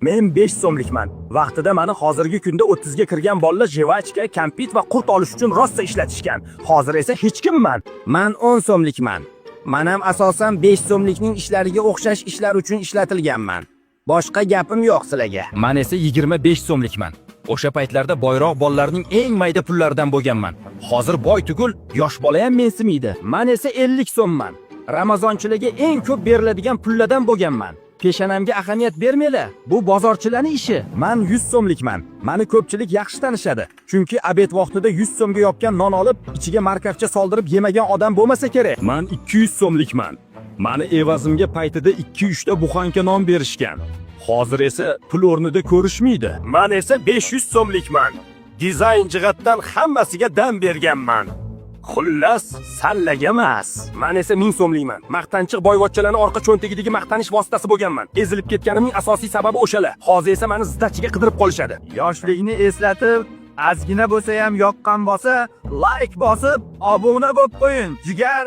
Men 5 so'mlikman. Vaqtida meni hozirgi kunda 30 ga kirgan bolalar jevachka, kompyut va qurt olish uchun rosta ishlatishgan. Hozir esa hech kimman. Men 10 so'mlikman. Men ham asosan 5 so'mlikning ishlariga o'xshash ishlar uchun ishlatilganman. Boshqa gapim yo'q sizlarga. Men esa 25 so'mlikman. O'sha paytlarda boyroq bolalarning eng mayda pullaridan bo'lganman. Hozir boy tugul, yosh bola ham mensimaydi. Men esa 50 so'mman. Ramazonchilarga eng ko'p beriladigan pullardan bo'lganman. Peshanamga ahamiyat bermanglar. Bu bozorchilarning ishi. Men 100 so'mlikman. Meni ko'pchilik yaxshi tanishadi. Chunki obed vaqtida 100 so'mga yopgan non olib, ichiga markavcha soldirib yemagan odam bo'lmasa kerak. Men 200 so'mlikman. Meni evazimga paytida 2-3 ta buxanka non berishgan. Hozir esa pul o'rnida ko'rishmaydi. Men esa 500 so'mlikman. Dizayn jihatdan hammasiga dam berganman. Xullas, sallaga emas. Men esa 1000 so'mlikman. Maqtanchiq boyvachchalarning orqa cho'ntagidagi maqtanish vositasi bo'lganman. Ezilib ketganimning asosiy sababi o'shalar. Hozir esa meni ziddachiga qidirib qolishadi. Yoshlikni eslatib, ozgina bo'lsa ham yoqqan bo'lsa, like bosib, obuna bo'lib qo'ying. Jigar